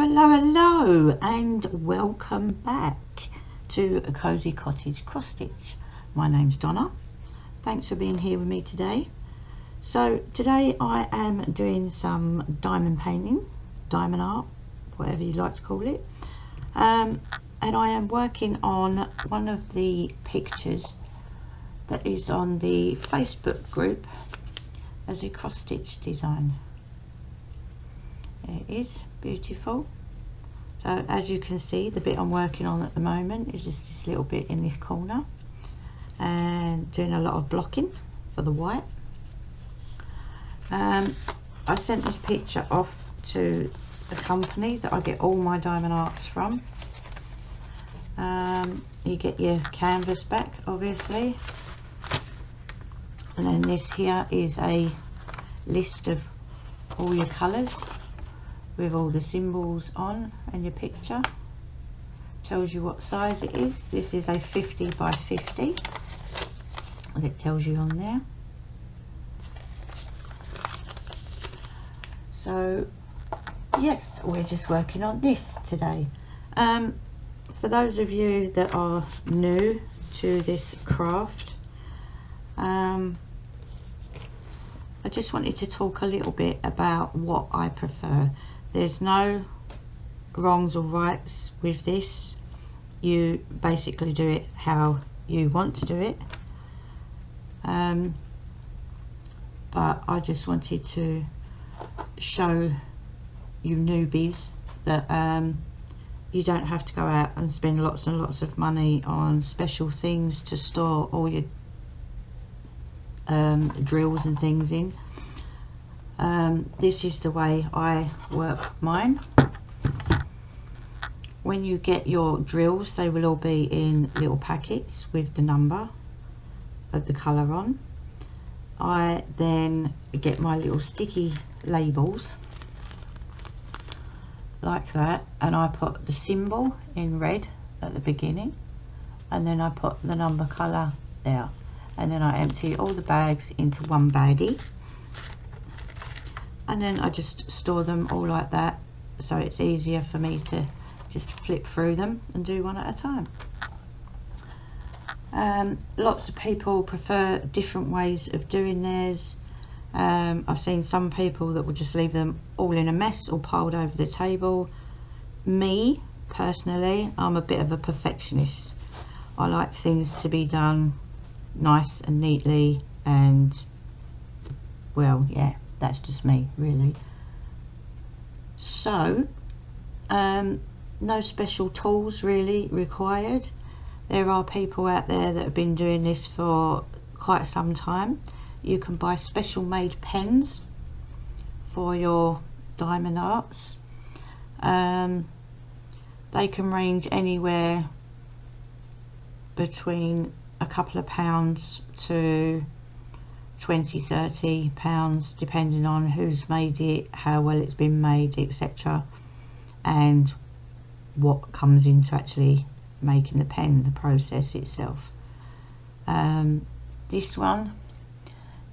Hello, and welcome back to a Cozy Cottage Cross Stitch. My name's Donna. Thanks for being here with me today. So today I am doing some diamond painting, diamond art, whatever you like to call it, and I am working on one of the pictures that is on the Facebook group as a cross stitch design. It is beautiful. So as you can see, the bit I'm working on at the moment is just this little bit in this corner, and doing a lot of blocking for the white. I sent this picture off to a company that I get all my diamond arts from. You get your canvas back, obviously, and then this here is a list of all your colours with all the symbols on, and your picture tells you what size it is. This is a 50 by 50, as it tells you on there. So yes, we're just working on this today. For those of you that are new to this craft, I just wanted to talk a little bit about what I prefer. There's no wrongs or rights with this. You basically do it how you want to do it. But I just wanted to show you newbies that you don't have to go out and spend lots and lots of money on special things to store all your drills and things in. This is the way I work mine. When you get your drills, they will all be in little packets with the number of the colour on. I then get my little sticky labels like that, and I put the symbol in red at the beginning, and then I put the number colour there, and then I empty all the bags into one baggie, and then I just store them all like that, so it's easier for me to just flip through them and do one at a time. Lots of people prefer different ways of doing theirs. I've seen some people that will just leave them all in a mess or piled over the table. Me personally, I'm a bit of a perfectionist. I like things to be done nice and neatly, and well, yeah, that's just me really. So no special tools really required. There are people out there that have been doing this for quite some time. You can buy special made pens for your diamond arts. They can range anywhere between a couple of pounds to 20-30 pounds, depending on who's made it, how well it's been made, etc., and what comes into actually making the pen, the process itself.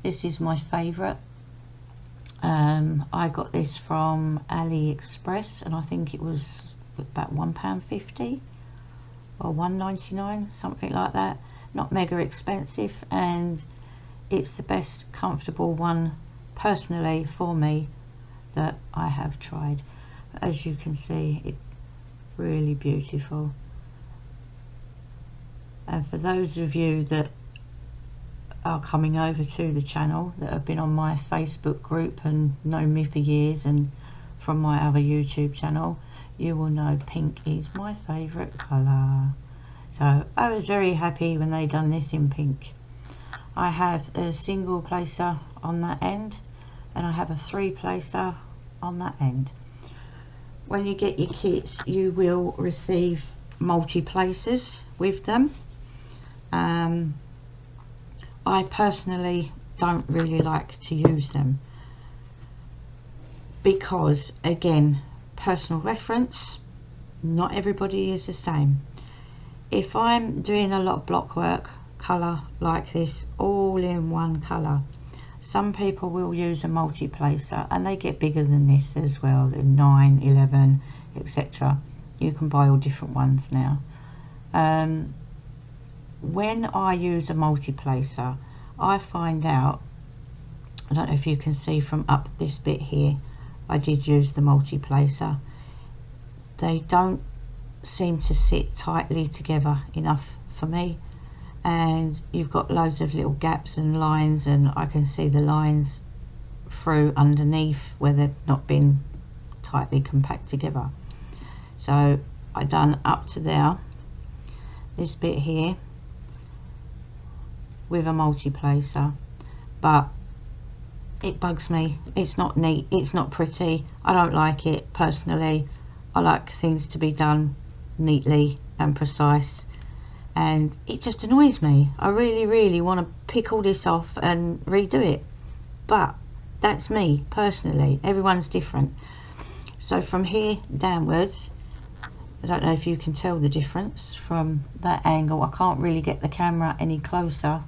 This is my favourite. I got this from AliExpress, and I think it was about £1.50 or £1.99, something like that. Not mega expensive, and it's the best comfortable one personally for me that I have tried. As you can see, it's really beautiful. And for those of you that are coming over to the channel, that have been on my Facebook group and know me for years, and from my other YouTube channel, you will know pink is my favourite colour. So I was very happy when they done this in pink. I have a single placer on that end, and I have a 3-placer on that end. When you get your kits, you will receive multi-placers with them. I personally don't really like to use them because, again, personal reference, not everybody is the same. If I'm doing a lot of block work, colour like this, all in one colour, some people will use a multi-placer, and they get bigger than this as well, 9, 11, etc. You can buy all different ones now. When I use a multi-placer, I find out, I don't know if you can see from up this bit here, I did use the multi-placer. They don't seem to sit tightly together enough for me, and you've got loads of little gaps and lines, and I can see the lines through underneath where they've not been tightly compact together. So I done up to there, this bit here, with a multi-placer, but it bugs me. It's not neat, it's not pretty, I don't like it personally. I like things to be done neatly and precise, and it just annoys me. I really want to pick all this off and redo it, but that's me personally. Everyone's different. So from here downwards, I don't know if you can tell the difference from that angle. I can't really get the camera any closer,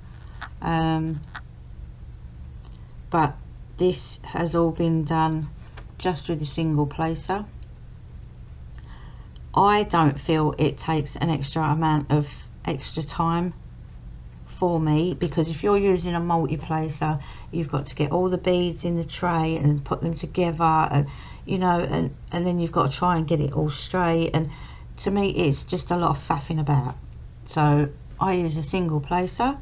but this has all been done just with a single placer. I don't feel it takes an extra amount of extra time for me, because if you're using a multi-placer, you've got to get all the beads in the tray and put them together, and you know, and then you've got to try and get it all straight, and to me it's just a lot of faffing about. So I use a single placer,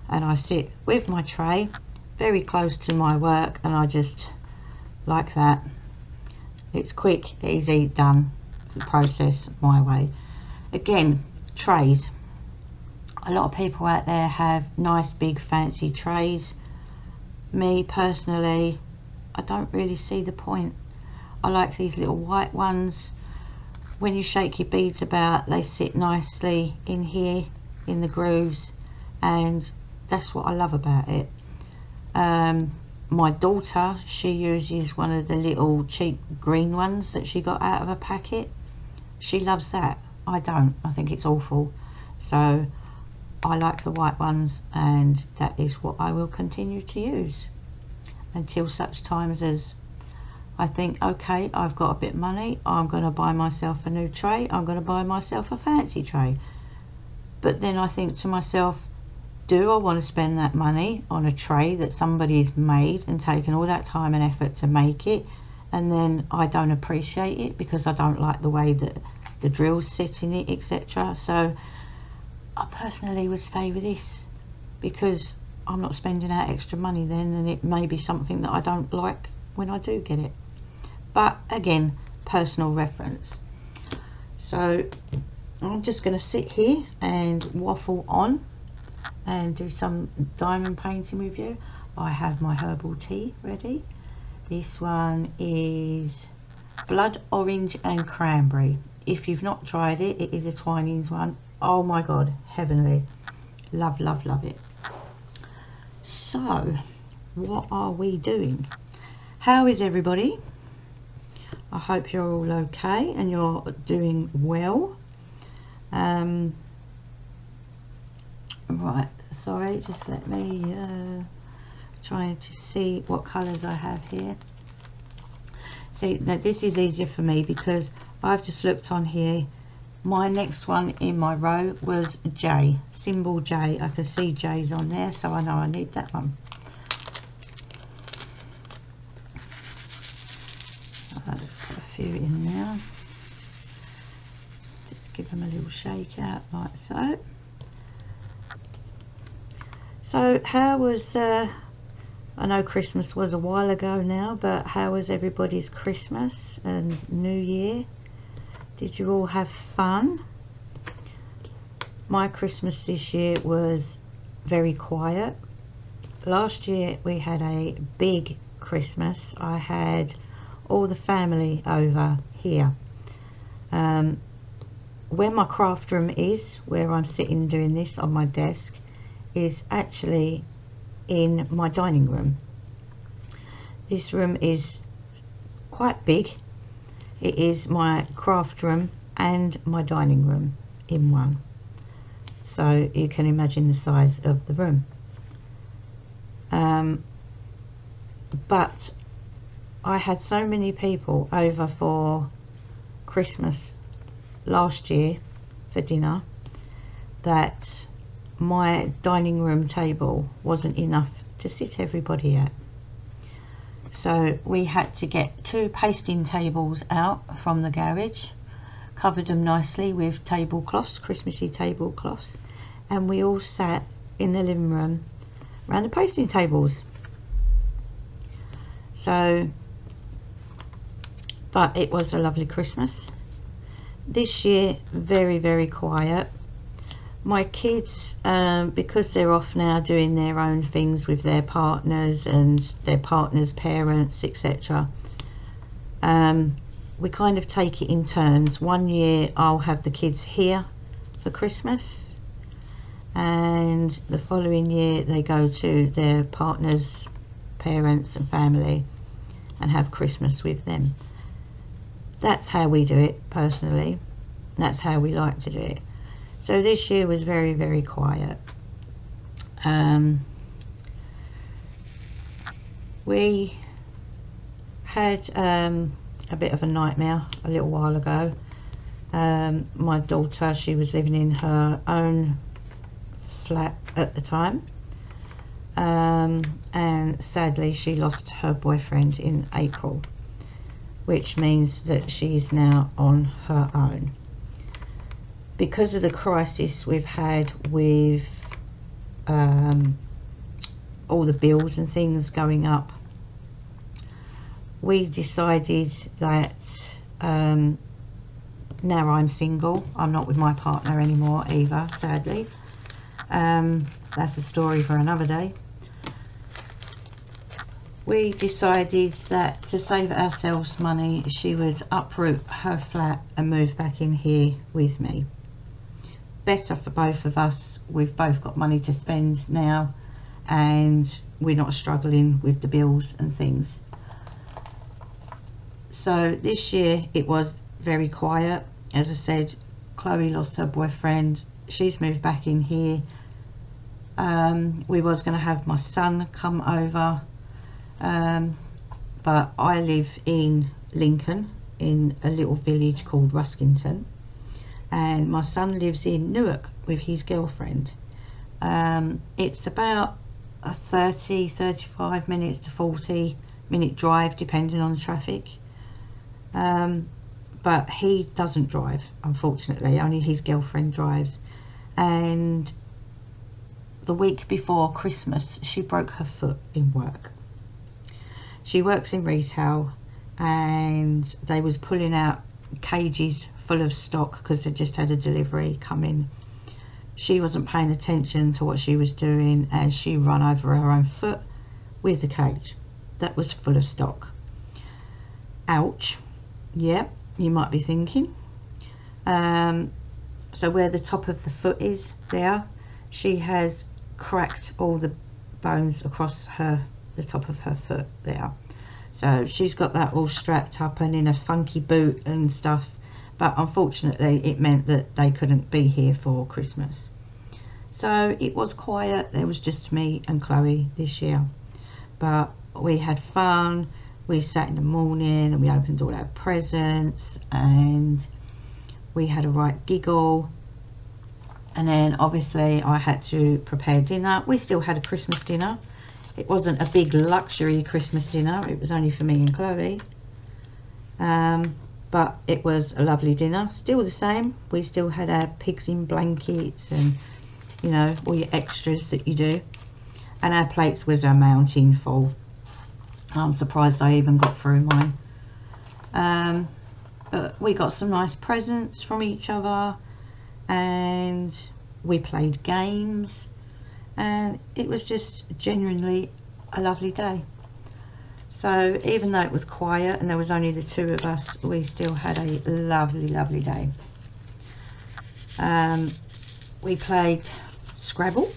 and I sit with my tray very close to my work, and I just like that. It's quick, easy, done. The process my way. Again, trays. A lot of people out there have nice big fancy trays. Me personally, I don't really see the point. I like these little white ones. When you shake your beads about, they sit nicely in here in the grooves, and that's what I love about it. My daughter, she uses one of the little cheap green ones that she got out of a packet. She loves that. I don't. I think it's awful. So I like the white ones, and that is what I will continue to use until such times as I think, okay, I've got a bit of money, I'm going to buy myself a new tray, I'm going to buy myself a fancy tray. But then I think to myself, do I want to spend that money on a tray that somebody's made and taken all that time and effort to make it, and then I don't appreciate it because I don't like the way that the drills sit in it, etc. So I personally would stay with this, because I'm not spending out extra money then, and it may be something that I don't like when I do get it. But again, personal reference. So I'm just going to sit here and waffle on and do some diamond painting with you. I have my herbal tea ready. This one is blood orange and cranberry. If you've not tried it, it is a Twinings one. Oh my god, heavenly. Love it. So what are we doing? How is everybody? I hope you're all okay and you're doing well. Right, sorry, just let me try to see what colours I have here. See, now this is easier for me because I've just looked on here. My next one in my row was J, symbol J. I can see J's on there, so I know I need that one. I'll put a few in now. Just give them a little shake out like so. So how was, I know Christmas was a while ago now, but how was everybody's Christmas and New Year? Did you all have fun? My Christmas this year was very quiet. Last year we had a big Christmas. I had all the family over here. Where my craft room is, where I'm sitting doing this on my desk, is actually in my dining room. This room is quite big. It is my craft room and my dining room in one, so you can imagine the size of the room. But I had so many people over for Christmas last year for dinner that my dining room table wasn't enough to sit everybody at. So we had to get 2 pasting tables out from the garage, covered them nicely with tablecloths, Christmassy tablecloths, and we all sat in the living room around the pasting tables. So, but it was a lovely Christmas. This year, very, very quiet. My kids, because they're off now doing their own things with their partners and their partners' parents, etc., we kind of take it in turns. One year I'll have the kids here for Christmas, and the following year they go to their partners' parents and family and have Christmas with them. That's how we do it personally. That's how we like to do it. So this year was very, very quiet. We had a bit of a nightmare a little while ago. My daughter, she was living in her own flat at the time, and sadly she lost her boyfriend in April, which means that she's now on her own. Because of the crisis we've had with all the bills and things going up, we decided that now I'm single. I'm not with my partner anymore either, sadly. That's a story for another day. We decided that to save ourselves money, she would uproot her flat and move back in here with me. Better for both of us. We've both got money to spend now, and we're not struggling with the bills and things. So this year it was very quiet. As I said, Chloe lost her boyfriend. She's moved back in here. We was going to have my son come over, but I live in Lincoln, in a little village called Ruskington, and my son lives in Newark with his girlfriend. It's about a 35 minutes to 40-minute drive depending on the traffic, but he doesn't drive, unfortunately. Only his girlfriend drives. And the week before Christmas she broke her foot in work. She works in retail, and they was pulling out cages full of stock because they just had a delivery come in. She wasn't paying attention to what she was doing, and she ran over her own foot with the cage that was full of stock. Ouch. Yep, you might be thinking. So where the top of the foot is there, she has cracked all the bones across the top of her foot there. So she's got that all strapped up and in a funky boot and stuff, but unfortunately it meant that they couldn't be here for Christmas. So it was quiet. There was just me and Chloe this year, but we had fun. We sat in the morning and we opened all our presents and we had a right giggle. And then obviously I had to prepare dinner. We still had a Christmas dinner. It wasn't a big luxury Christmas dinner. It was only for me and Chloe. But it was a lovely dinner. Still the same. We still had our pigs in blankets and, you know, all your extras that you do. And our plates was a mountain full. I'm surprised I even got through mine. But we got some nice presents from each other, and we played games, and it was just genuinely a lovely day. So even though it was quiet and there was only the two of us, we still had a lovely, lovely day. We played Scrabble.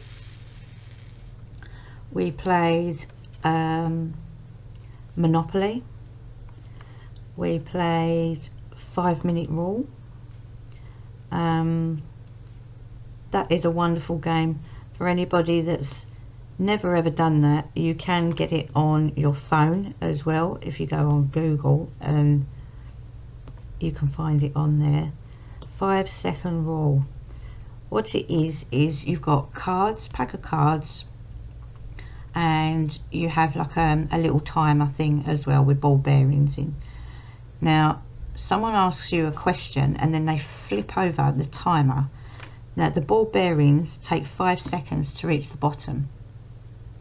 We played Monopoly. We played 5-Minute Rule. That is a wonderful game for anybody that's never ever done that. You can get it on your phone as well if you go on Google and you can find it on there. 5-second rule. What it is you've got cards, pack of cards, and you have like a little timer thing as well with ball bearings in. Now someone asks you a question and then they flip over the timer. Now the ball bearings take 5 seconds to reach the bottom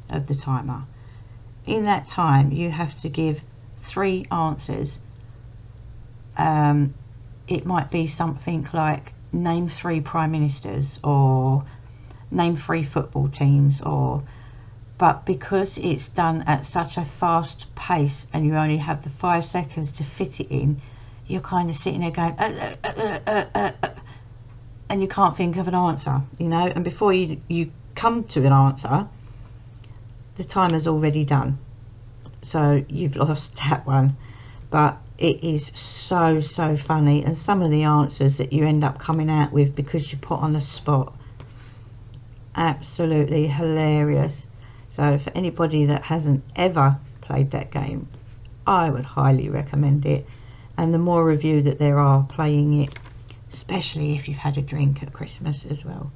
of the timer. In that time you have to give 3 answers. It might be something like name 3 prime ministers, or name 3 football teams, but because it's done at such a fast pace and you only have the 5 seconds to fit it in, you're kind of sitting there going and you can't think of an answer, you know, and before you come to an answer, the timer's already done, so you've lost that one. But it is so funny, and some of the answers that you end up coming out with because you're put on the spot, absolutely hilarious. So for anybody that hasn't ever played that game, I would highly recommend it. And the more of you that there are playing it, especially if you've had a drink at Christmas as well,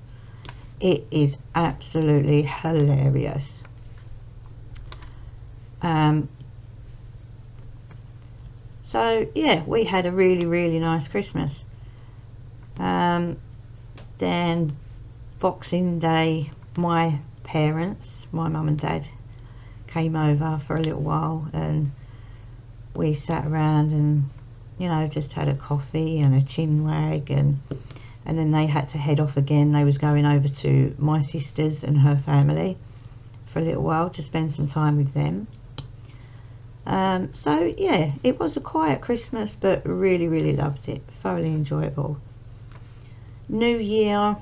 it is absolutely hilarious. So yeah, we had a really nice Christmas. Then Boxing Day, my parents, my mum and dad, came over for a little while, and we sat around and, you know, just had a coffee and a chin wag, and then they had to head off again. They was going over to my sister's and her family for a little while to spend some time with them. So yeah, it was a quiet Christmas, but really loved it. Thoroughly enjoyable. New Year,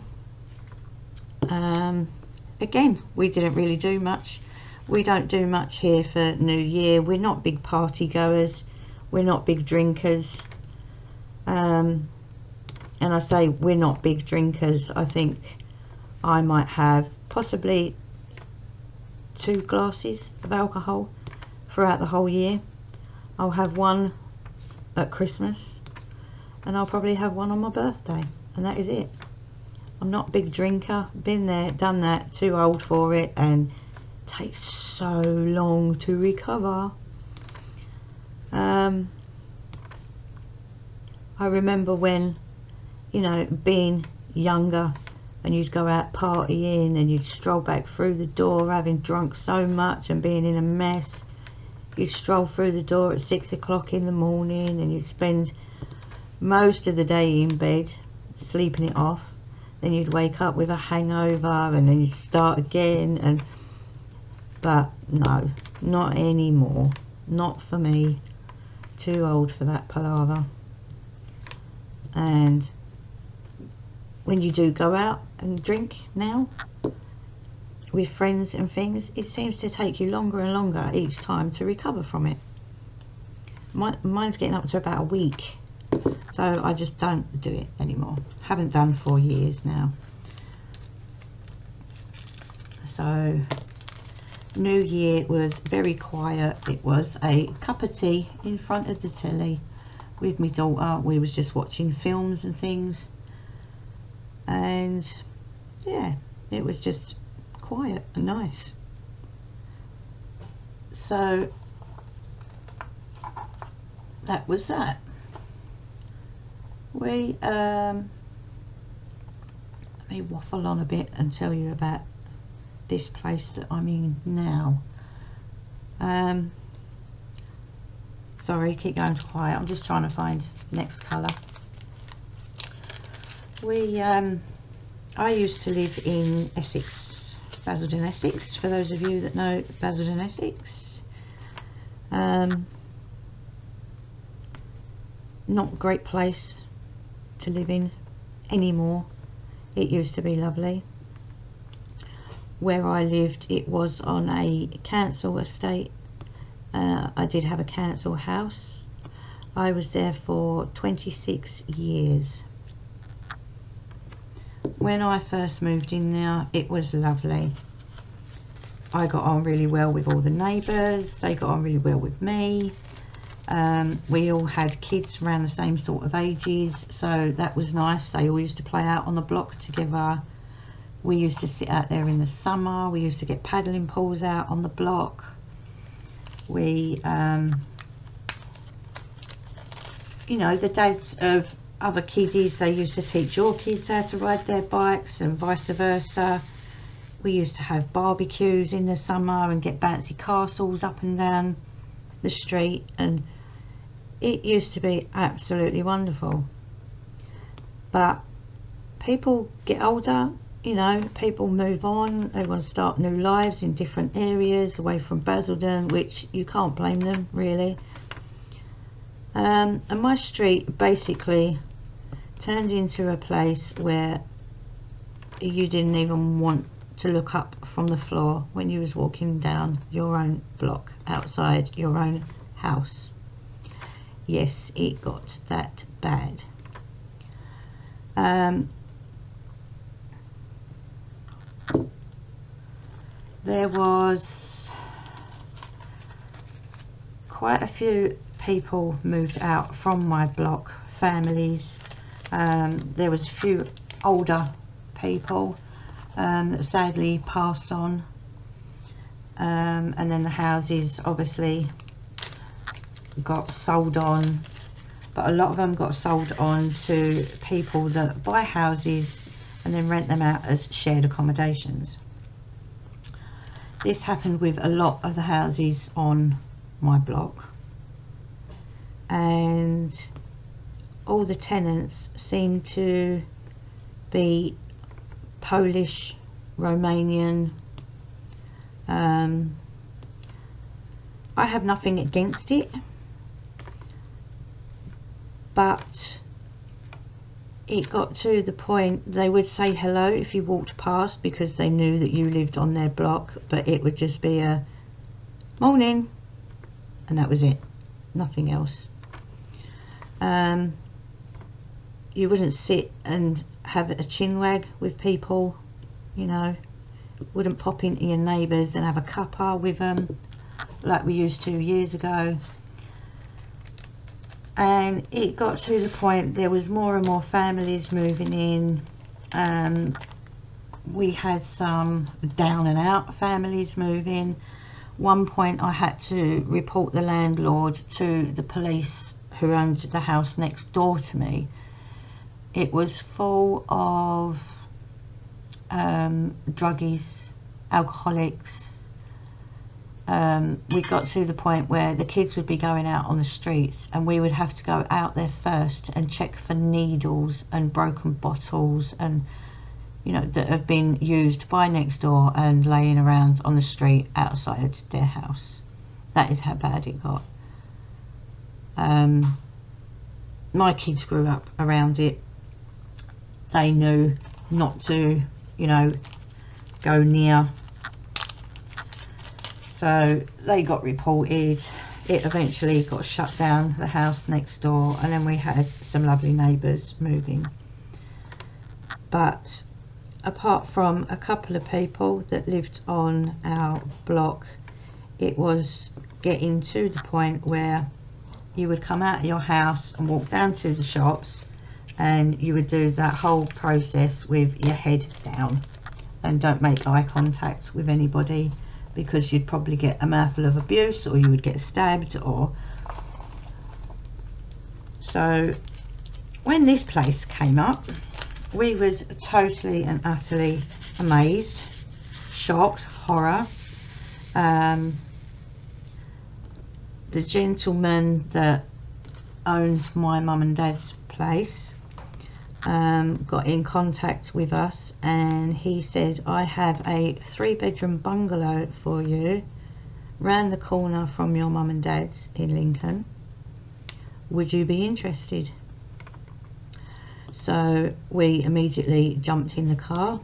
again, we didn't really do much. We don't do much here for New Year. We're not big party goers, we're not big drinkers, and I say we're not big drinkers. I think I might have possibly 2 glasses of alcohol throughout the whole year. I'll have 1 at Christmas, and I'll probably have 1 on my birthday, and that is it. I'm not a big drinker, been there, done that, too old for it, and takes so long to recover. I remember when, you know, being younger, and you'd go out partying and you'd stroll back through the door having drunk so much and being in a mess. You'd stroll through the door at 6 o'clock in the morning, and you'd spend most of the day in bed sleeping it off. Then you'd wake up with a hangover, and then you'd start again. But no, not anymore. Not for me. Too old for that palaver. And when you do go out and drink now with friends and things, it seems to take you longer and longer each time to recover from it. Mine's getting up to about a week, so I just don't do it anymore. Haven't done for years now. So New Year was very quiet. It was a cup of tea in front of the telly with my daughter. We was just watching films and things, and yeah, it was just quiet and nice. So that was that. We let me waffle on a bit and tell you about this place that I'm in now. Sorry, keep going quiet. I'm just trying to find next colour. I used to live in Essex, Basildon, Essex, for those of you that know Basildon, Essex. Not a great place to live in anymore. It used to be lovely. Where I lived, it was on a council estate. I did have a council house. I was there for 26 years. When I first moved in there, it was lovely. I got on really well with all the neighbours. They got on really well with me. We all had kids around the same sort of ages, so that was nice. They all used to play out on the block together. We used to sit out there in the summer. We used to get paddling pools out on the block. We you know, the dads of other kiddies, they used to teach your kids how to ride their bikes and vice versa. We used to have barbecues in the summer and get bouncy castles up and down the street, and it used to be absolutely wonderful. But people get older, you know, people move on, they want to start new lives in different areas away from Basildon, which you can't blame them really. And my street basically turned into a place where you didn't even want to look up from the floor when you was walking down your own block outside your own house. Yes, it got that bad. There was quite a few people moved out from my block, families. There was a few older people that sadly passed on, and then the houses obviously got sold on, but a lot of them got sold on to people that buy houses and then rent them out as shared accommodations. This happened with a lot of the houses on my block, and all the tenants seemed to be Polish, Romanian. I have nothing against it, but it got to the point they would say hello if you walked past because they knew that you lived on their block, but it would just be a morning and that was it, nothing else. You wouldn't sit and have a chin wag with people, you know, wouldn't pop into your neighbours and have a cuppa with them like we used to years ago. And it got to the point there was more and more families moving in. We had some down and out families moving. One point I had to report the landlord to the police who owned the house next door to me. It was full of druggies, alcoholics. We got to the point where the kids would be going out on the streets and we would have to go out there first and check for needles and broken bottles and, you know, that have been used by next door and laying around on the street outside their house. That is how bad it got. My kids grew up around it. They knew not to, you know, go near. So they got reported. It eventually got shut down, the house next door, and then we had some lovely neighbours moving. But apart from a couple of people that lived on our block, it was getting to the point where you would come out of your house and walk down to the shops and you would do that whole process with your head down and don't make eye contact with anybody, because you'd probably get a mouthful of abuse or you would get stabbed. Or so when this place came up, we was totally and utterly amazed, shocked, horror. The gentleman that owns my mum and dad's place got in contact with us and he said, I have a 3-bedroom bungalow for you round the corner from your mum and dad's in Lincoln. Would you be interested? So we immediately jumped in the car,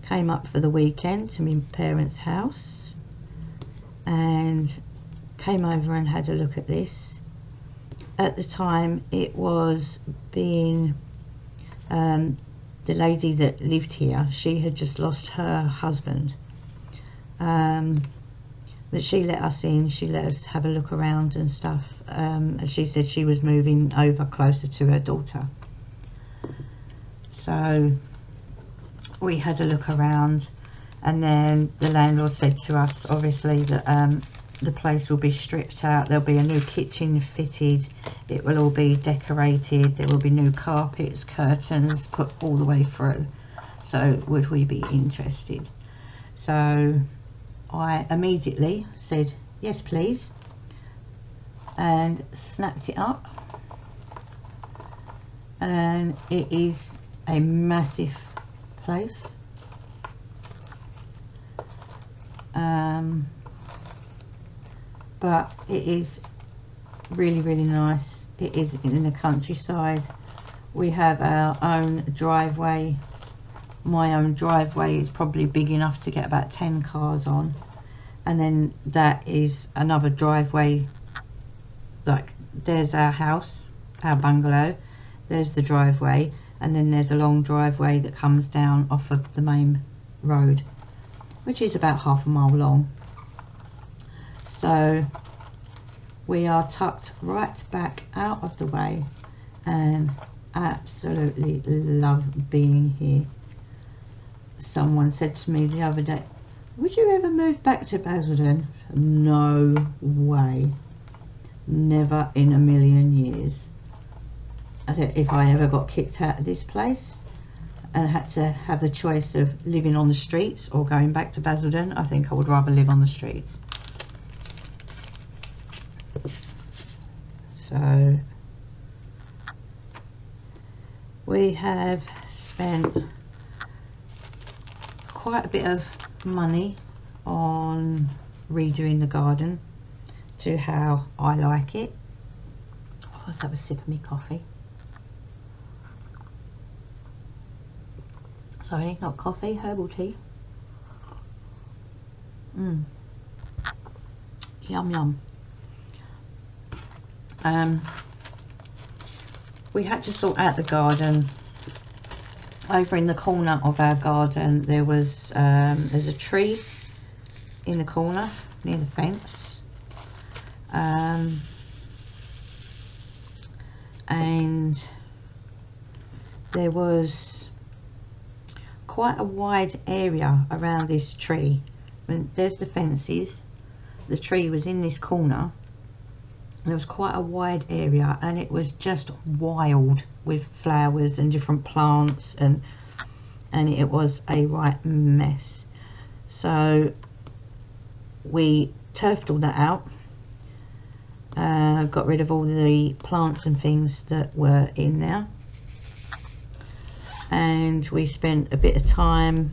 came up for the weekend to my parents' house and came over and had a look at this. At the time it was being the lady that lived here, she had just lost her husband. But she let us in, she let us have a look around and stuff. And she said she was moving over closer to her daughter. So we had a look around, and then the landlord said to us, obviously, that the place will be stripped out. There'll be a new kitchen fitted. It will all be decorated. There will be new carpets, curtains put all the way through. So would we be interested? So I immediately said, yes, please, and snapped it up. And it is a massive place. But it is really, really nice. It is in the countryside. We have our own driveway. My own driveway is probably big enough to get about 10 cars on, and then that is another driveway. Like, there's our house, our bungalow, there's the driveway, and then there's a long driveway that comes down off of the main road, which is about half a mile long. So we are tucked right back out of the way and absolutely love being here. Someone said to me the other day, would you ever move back to Basildon? No way, never in a million years. I said, if I ever got kicked out of this place and had to have the choice of living on the streets or going back to Basildon, I think I would rather live on the streets. So we have spent quite a bit of money on redoing the garden to how I like it. Oh, let's have a sip of my coffee. Sorry, not coffee, herbal tea. Yum yum. We had to sort out the garden. Over in the corner of our garden there was there's a tree in the corner near the fence, and there was quite a wide area around this tree. There's the fences, the tree was in this corner. There was quite a wide area, and it was just wild with flowers and different plants, and it was a right mess. So we turfed all that out, got rid of all the plants and things that were in there, and we spent a bit of time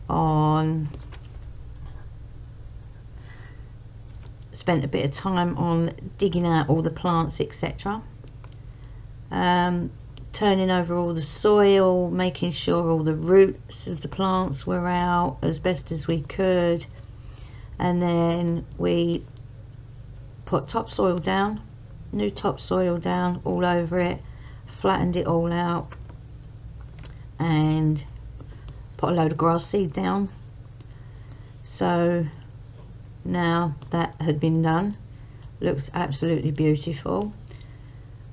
on digging out all the plants, etc. Turning over all the soil, making sure all the roots of the plants were out as best as we could, and then we put topsoil down, new topsoil down all over it, flattened it all out, and put a load of grass seed down. So now that had been done, looks absolutely beautiful.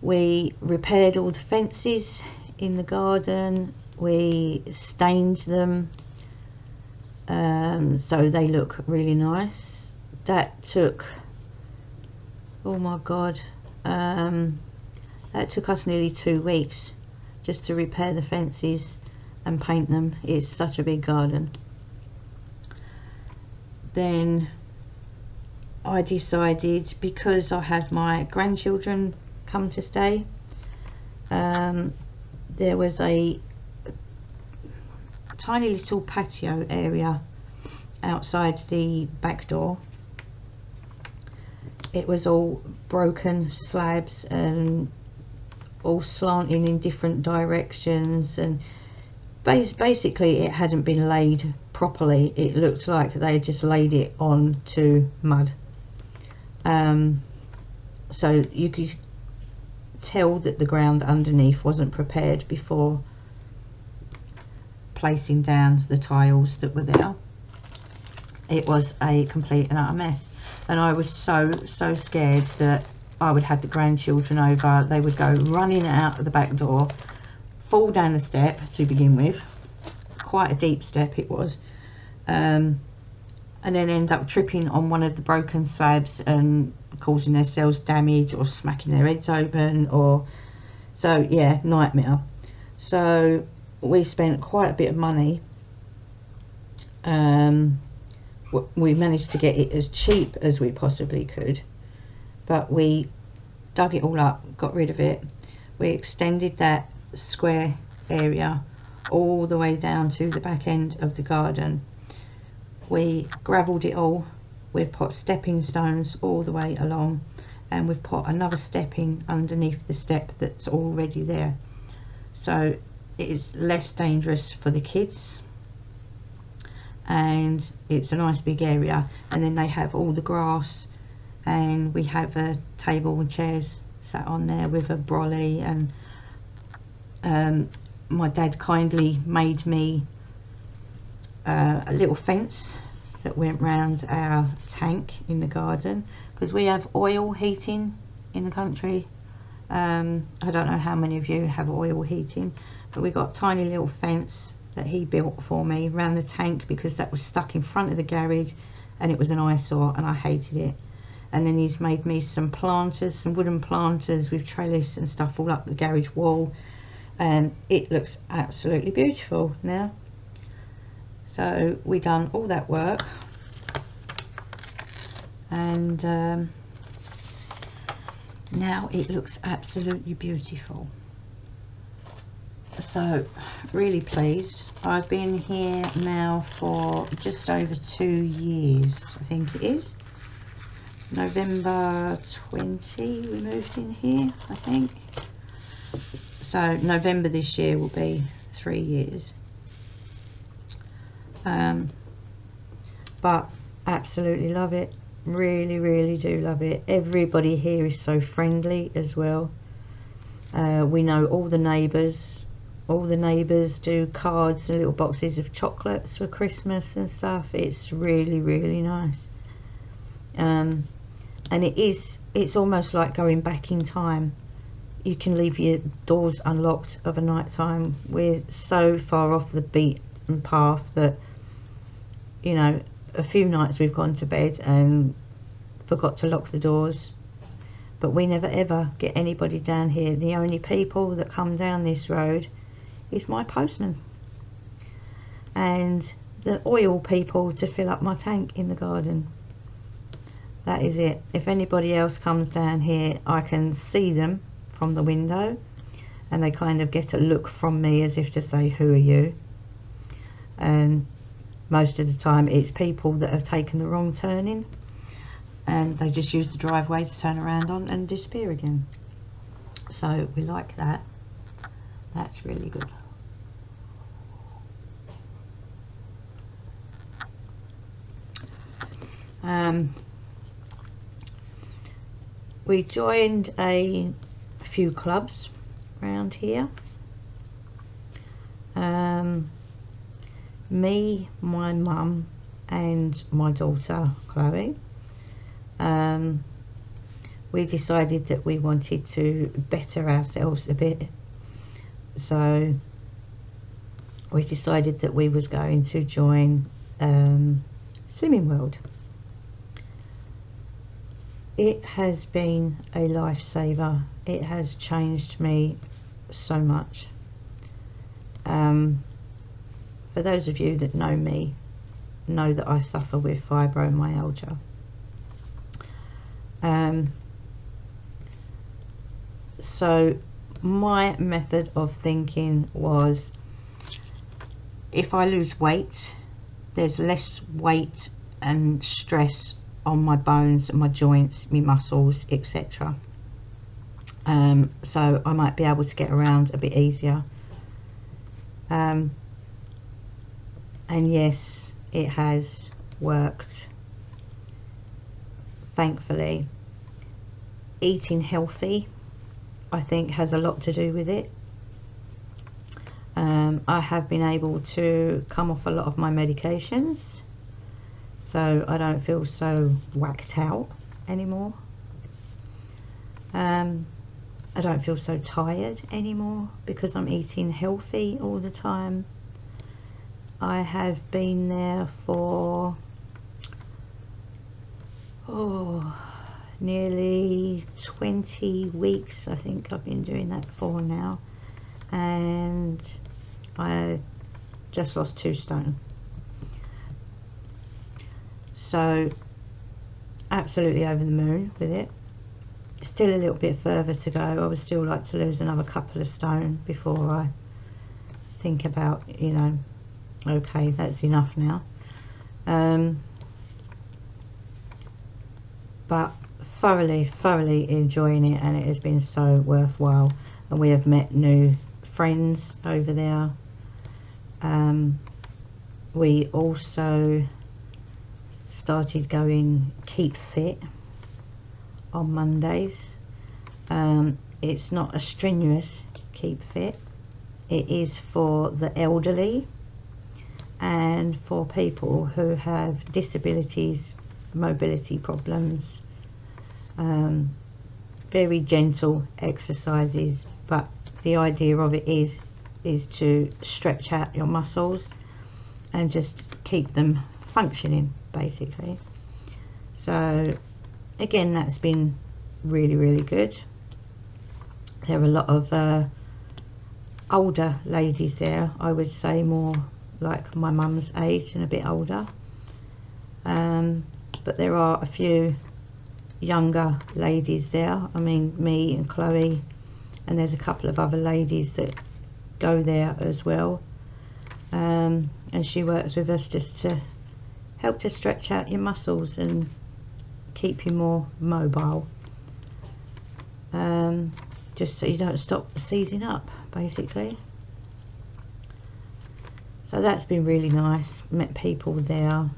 We repaired all the fences in the garden, we stained them, so they look really nice. That took, oh my god, that took us nearly 2 weeks just to repair the fences and paint them. It's such a big garden. Then I decided, because I had my grandchildren come to stay, there was a tiny little patio area outside the back door. It was all broken slabs and all slanting in different directions, and basically it hadn't been laid properly. It looked like they just laid it onto mud. So you could tell that the ground underneath wasn't prepared before placing down the tiles that were there. it was a complete and utter mess, and I was so scared that I would have the grandchildren over. They would go running out of the back door, fall down the step to begin with, quite a deep step it was, and then end up tripping on one of the broken slabs and causing themselves damage or smacking their heads open, or so yeah, nightmare. So we spent quite a bit of money. We managed to get it as cheap as we possibly could, but we dug it all up, got rid of it. We extended that square area all the way down to the back end of the garden. We gravelled it all. We've put stepping stones all the way along, and we've put another step in underneath the step that's already there, so it is less dangerous for the kids, and it's a nice big area. And then they have all the grass, and we have a table and chairs sat on there with a brolly, and my dad kindly made me a little fence that went round our tank in the garden, because we have oil heating in the country. I don't know how many of you have oil heating, but we got a tiny little fence that he built for me around the tank, because that was stuck in front of the garage and it was an eyesore and I hated it. And then he's made me some planters, some wooden planters with trellis and stuff all up the garage wall, and it looks absolutely beautiful now. So we done all that work, and now it looks absolutely beautiful. So really pleased. I've been here now for just over 2 years, I think it is. November 20 we moved in here, I think. So November this year will be 3 years. But absolutely love it. Really do love it. Everybody here is so friendly as well. We know all the neighbours. All the neighbours do cards and little boxes of chocolates for Christmas and stuff. It's really nice. And it's almost like going back in time. You can leave your doors unlocked of a night time. We're so far off the beaten path that, you know, a few nights we've gone to bed and forgot to lock the doors, but we never ever get anybody down here. The only people that come down this road is my postman and the oil people to fill up my tank in the garden. That is it. If anybody else comes down here, I can see them from the window and they kind of get a look from me as if to say, who are you? And most of the time it's people that have taken the wrong turning and they just use the driveway to turn around on and disappear again. So we like that. That's really good. We joined a few clubs around here. Me, my mum and my daughter Chloe, we decided that we wanted to better ourselves a bit, so we decided that we was going to join Slimming World. It has been a lifesaver. It has changed me so much. For those of you that know me, know that I suffer with fibromyalgia. So my method of thinking was, if I lose weight, there's less weight and stress on my bones and my joints, my muscles, etc. So I might be able to get around a bit easier. And yes, it has worked, thankfully. Eating healthy, I think, has a lot to do with it. I have been able to come off a lot of my medications, so I don't feel so whacked out anymore. I don't feel so tired anymore because I'm eating healthy all the time. I have been there for nearly 20 weeks. I think I've been doing that for now, and I just lost 2 stone. So absolutely over the moon with it. Still a little bit further to go. I would still like to lose another couple of stone before I think about, you know, okay, that's enough now. But thoroughly enjoying it, and it has been so worthwhile. And we have met new friends over there. We also started going Keep Fit on Mondays. It's not a strenuous Keep Fit. It is for the elderly and for people who have disabilities, mobility problems. Very gentle exercises, but the idea of it is to stretch out your muscles and just keep them functioning, basically. So again, that's been really good. There are a lot of older ladies there, I would say, more like my mum's age and a bit older, but there are a few younger ladies there. I mean, me and Chloe, and there's a couple of other ladies that go there as well, and she works with us just to help to stretch out your muscles and keep you more mobile, just so you don't stop seizing up, basically. So that's been really nice. Met people there.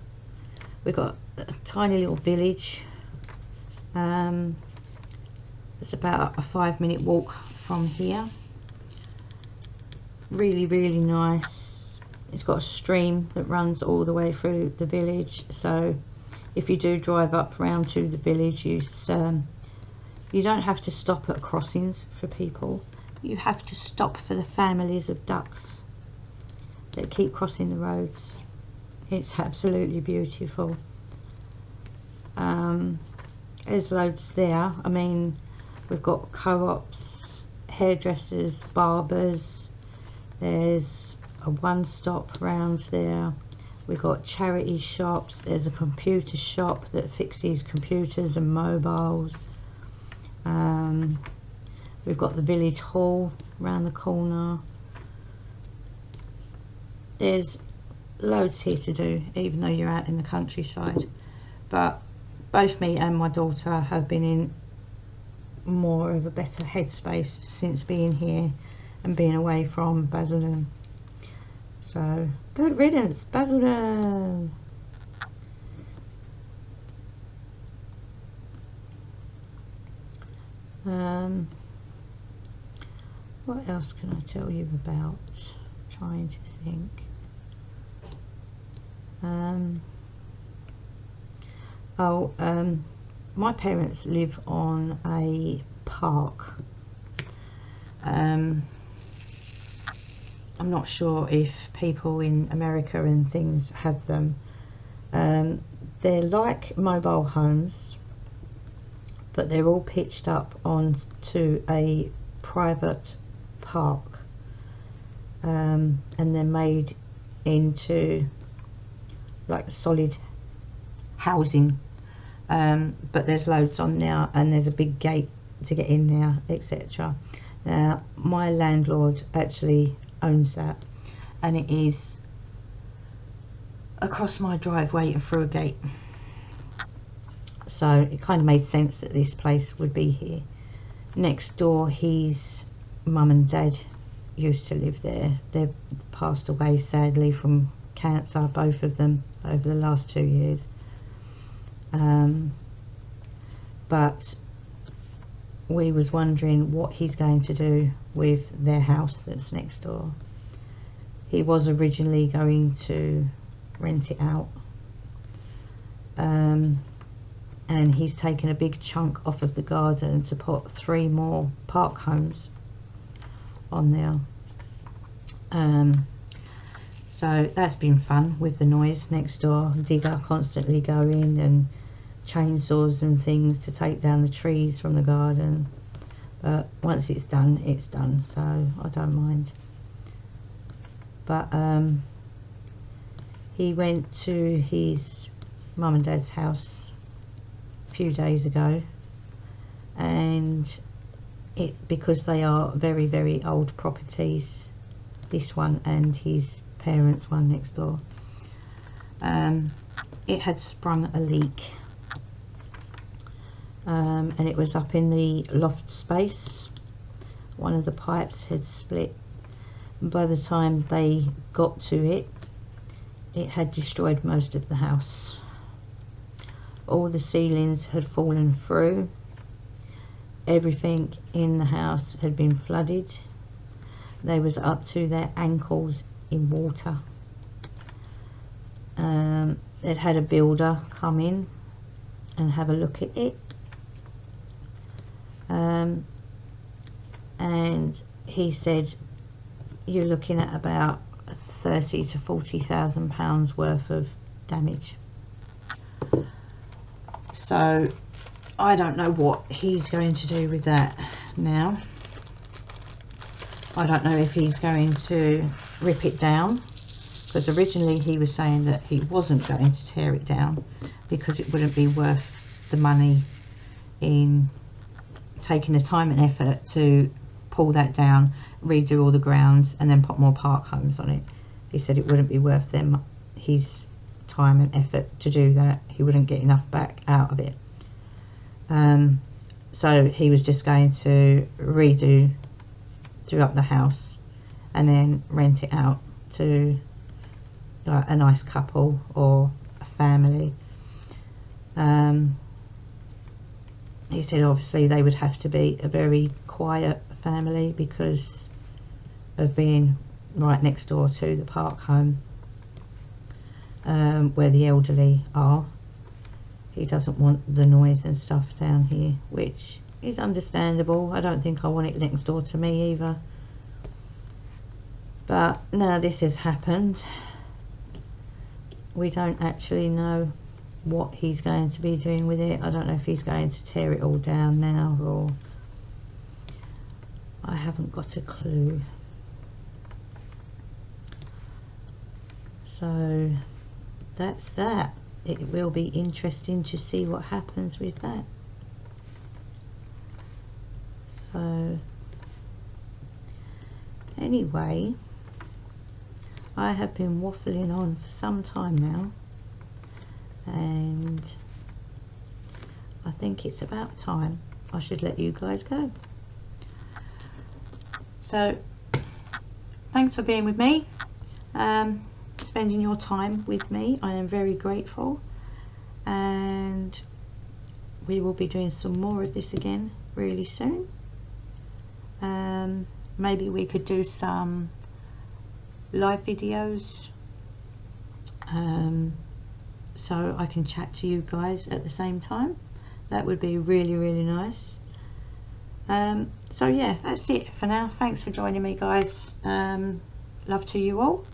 We've got a tiny little village. It's about a 5-minute walk from here. Really nice. It's got a stream that runs all the way through the village, so if you do drive up round to the village, you don't have to stop at crossings for people. You have to stop for the families of ducks that keep crossing the roads. It's absolutely beautiful. There's loads there. I mean, we've got co-ops, hairdressers, barbers. There's a one-stop round there. We've got charity shops. There's a computer shop that fixes computers and mobiles. We've got the village hall around the corner. There's loads here to do, even though you're out in the countryside. But both me and my daughter have been in more of a better headspace since being here and being away from Basildon. So good riddance, Basildon. What else can I tell you about? Trying to think. My parents live on a park. I'm not sure if people in America and things have them. They're like mobile homes, but they're all pitched up onto a private park, and they're made into like solid housing, but there's loads on there, and there's a big gate to get in there, etc. Now my landlord actually owns that, and it is across my driveway and through a gate, so it kind of made sense that this place would be here. Next door, his mum and dad used to live there. They've passed away sadly from cancer, both of them, over the last 2 years. But we was wondering what he's going to do with their house that's next door. He was originally going to rent it out, and he's taken a big chunk off of the garden to put 3 more park homes on there. So that's been fun with the noise next door. Digger constantly going and chainsaws and things to take down the trees from the garden, but once it's done, so I don't mind. But he went to his mum and dad's house a few days ago, and because they are very, very old properties, this one and his parents' one next door, it had sprung a leak, and it was up in the loft space. One of the pipes had split, and by the time they got to it, it had destroyed most of the house. All the ceilings had fallen through. Everything in the house had been flooded. They was up to their ankles in water. They'd had a builder come in and have a look at it, and he said you're looking at about 30 to 40,000 pounds worth of damage. So I don't know what he's going to do with that now. I don't know if he's going to rip it down, because originally he was saying that he wasn't going to tear it down because it wouldn't be worth the money in taking the time and effort to pull that down, redo all the grounds and then put more park homes on it. He said it wouldn't be worth his time and effort to do that. He wouldn't get enough back out of it. So he was just going to do up the house and then rent it out to a nice couple or a family. He said obviously they would have to be a very quiet family because of being right next door to the park home, where the elderly are. He doesn't want the noise and stuff down here, which is understandable. I don't think I want it next door to me either. But now this has happened, we don't actually know what he's going to be doing with it. I don't know if he's going to tear it all down now, or I haven't got a clue. So that's that. It will be interesting to see what happens with that. So anyway, I have been waffling on for some time now, and I think it's about time I should let you guys go. So thanks for being with me, spending your time with me. I am very grateful, and we will be doing some more of this again really soon. Maybe we could do some live videos, so I can chat to you guys at the same time. That would be really, really nice. So yeah, that's it for now. Thanks for joining me, guys. Love to you all,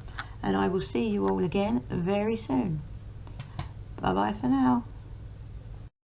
and I will see you all again very soon. Bye bye for now.